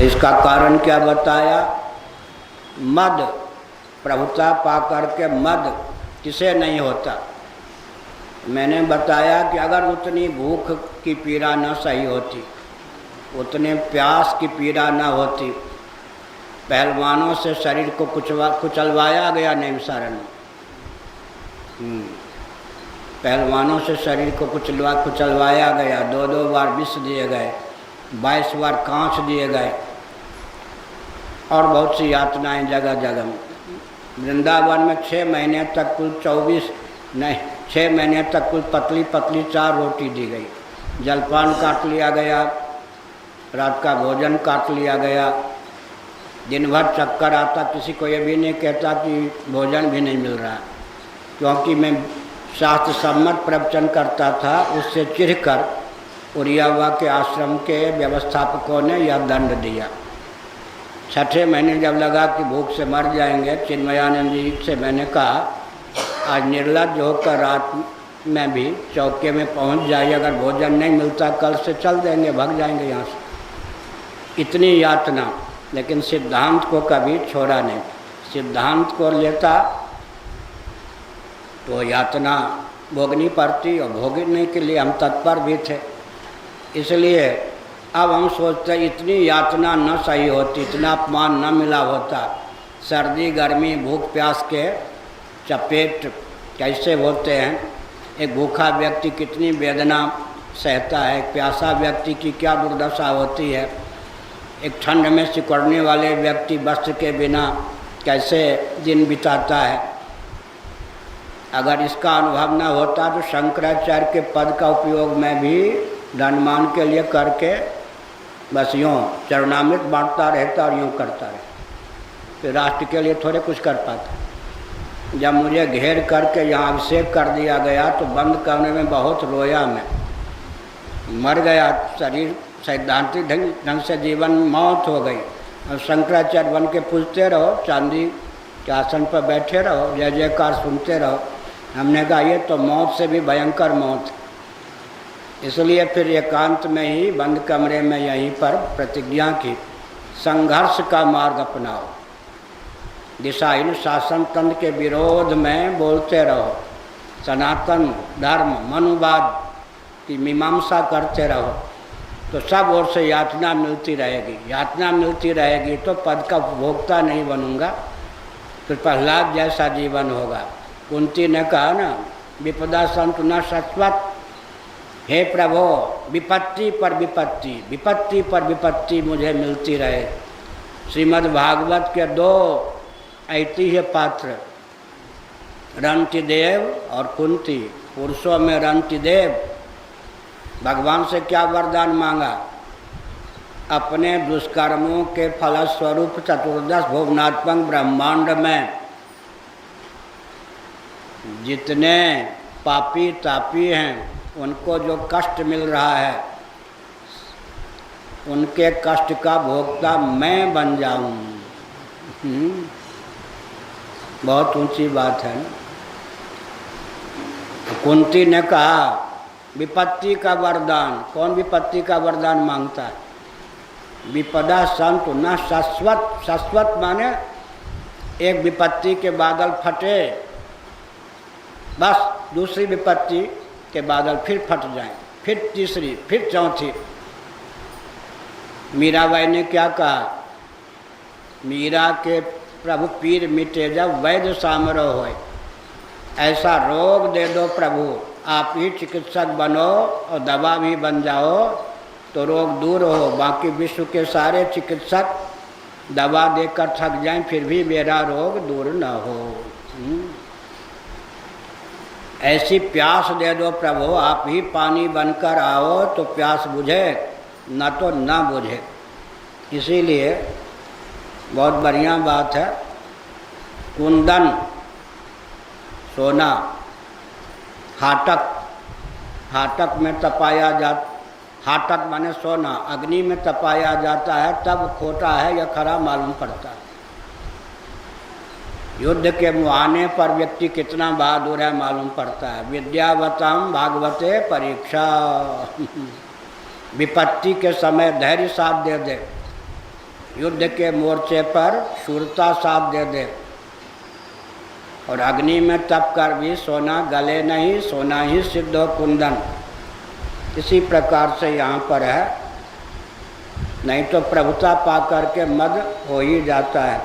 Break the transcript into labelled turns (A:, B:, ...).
A: इसका कारण क्या बताया? मद, प्रभुता पा करके मद किसे नहीं होता। मैंने बताया कि अगर उतनी भूख की पीड़ा न सही होती, उतने प्यास की पीड़ा न होती, पहलवानों से शरीर को कुचलवाया गया नैमिषारण्य में। पहलवानों से शरीर को कुचलवाया गया, 2-2 बार विष दिए गए, 22 बार कांच दिए गए और बहुत सी यातनाएं जगह जगह में। वृंदावन में 6 महीने तक कुल 6 महीने तक कुल पतली पतली 4 रोटी दी गई। जलपान काट लिया गया, रात का भोजन काट लिया गया, दिन भर चक्कर आता, किसी को ये भी नहीं कहता कि भोजन भी नहीं मिल रहा, क्योंकि मैं शास्त्र सम्मत प्रवचन करता था। उससे चिढ़कर उड़ियावा के आश्रम के व्यवस्थापकों ने यह दंड दिया। 6ठे महीने जब लगा कि भूख से मर जाएंगे, चिन्मयानंद जी से मैंने कहा आज निर्लज्ज होकर रात में भी चौके में पहुंच जाइए, अगर भोजन नहीं मिलता कल से चल देंगे, भाग जाएंगे यहाँ से। इतनी यातना, लेकिन सिद्धांत को कभी छोड़ा नहीं। सिद्धांत को लेता तो यातना भोगनी पड़ती और भोगने के लिए हम तत्पर भी थे। इसलिए अब हम सोचते इतनी यातना न सही होती, इतना अपमान न मिला होता, सर्दी गर्मी भूख प्यास के चपेट कैसे होते हैं, एक भूखा व्यक्ति कितनी वेदना सहता है, एक प्यासा व्यक्ति की क्या दुर्दशा होती है, एक ठंड में सिकुड़ने वाले व्यक्ति वस्त्र के बिना कैसे दिन बिताता है। अगर इसका अनुभव न होता तो शंकराचार्य के पद का उपयोग मैं भी धनमान के लिए करके बस यूँ चरणामृत बांटता रहता और यूँ करता रहता, फिर राष्ट्र के लिए थोड़े कुछ कर पाता। जब मुझे घेर करके यहाँ अभिषेक कर दिया गया तो बंद करने में बहुत रोया मैं, मर गया शरीर, सैद्धांतिक ढंग से जीवन मौत हो गई। और शंकराचार्य बन के पूछते रहो, चांदी के आसन पर बैठे रहो, जय जयकार सुनते रहो। हमने कहा ये तो मौत से भी भयंकर मौत। इसलिए फिर एकांत में ही बंद कमरे में यहीं पर प्रतिज्ञा की, संघर्ष का मार्ग अपनाओ, दिशाहीन शासन तंत्र के विरोध में बोलते रहो, सनातन धर्म मनुवाद की मीमांसा करते रहो, तो सब ओर से यातना मिलती रहेगी। यातना मिलती रहेगी तो पद का उपभोक्ता नहीं बनूंगा, फिर प्रहलाद जैसा जीवन होगा। कुंती ने कहा ना, विपदा संत न शाश्वत, हे प्रभो विपत्ति पर विपत्ति, विपत्ति पर विपत्ति मुझे मिलती रहे। श्रीमद् भागवत के 2 ऐतिह्य पात्र रंतिदेव और कुंती। पुरुषों में रंतिदेव भगवान से क्या वरदान मांगा? अपने दुष्कर्मों के फलस्वरूप चतुर्दश भुवनात्मक ब्रह्मांड में जितने पापी तापी हैं उनको जो कष्ट मिल रहा है, उनके कष्ट का भोक्ता मैं बन जाऊं। बहुत ऊंची बात है। कुंती ने कहा विपत्ति का वरदान। कौन विपत्ति का वरदान मांगता है? विपदा संत न शाश्वत। शाश्वत माने एक विपत्ति के बादल फटे, बस दूसरी विपत्ति के बादल फिर फट जाएं, फिर तीसरी, फिर चौथी। मीराबाई ने क्या कहा? मीरा के प्रभु पीर मिटे जब वैद्य सामरो होए। ऐसा रोग दे दो प्रभु, आप ही चिकित्सक बनो और दवा भी बन जाओ तो रोग दूर हो। बाकी विश्व के सारे चिकित्सक दवा देकर थक जाएं, फिर भी मेरा रोग दूर न हो। ऐसी प्यास दे दो प्रभु, आप ही पानी बनकर आओ तो प्यास बुझे, न तो न बुझे। इसीलिए बहुत बढ़िया बात है। कुंदन सोना, हाटक, हाटक में तपाया हाटक माने सोना, अग्नि में तपाया जाता है तब खोटा है या खरा मालूम पड़ता है। युद्ध के मुहाने पर व्यक्ति कितना बहादुर है मालूम पड़ता है। विद्यावताम भागवते परीक्षा। विपत्ति के समय धैर्य साथ दे दे युद्ध के मोर्चे पर शूरता साथ दे दे, और अग्नि में तप कर भी सोना गले नहीं, सोना ही सिद्ध हो कुंदन। इसी प्रकार से यहाँ पर है, नहीं तो प्रभुता पा करके मद हो ही जाता है।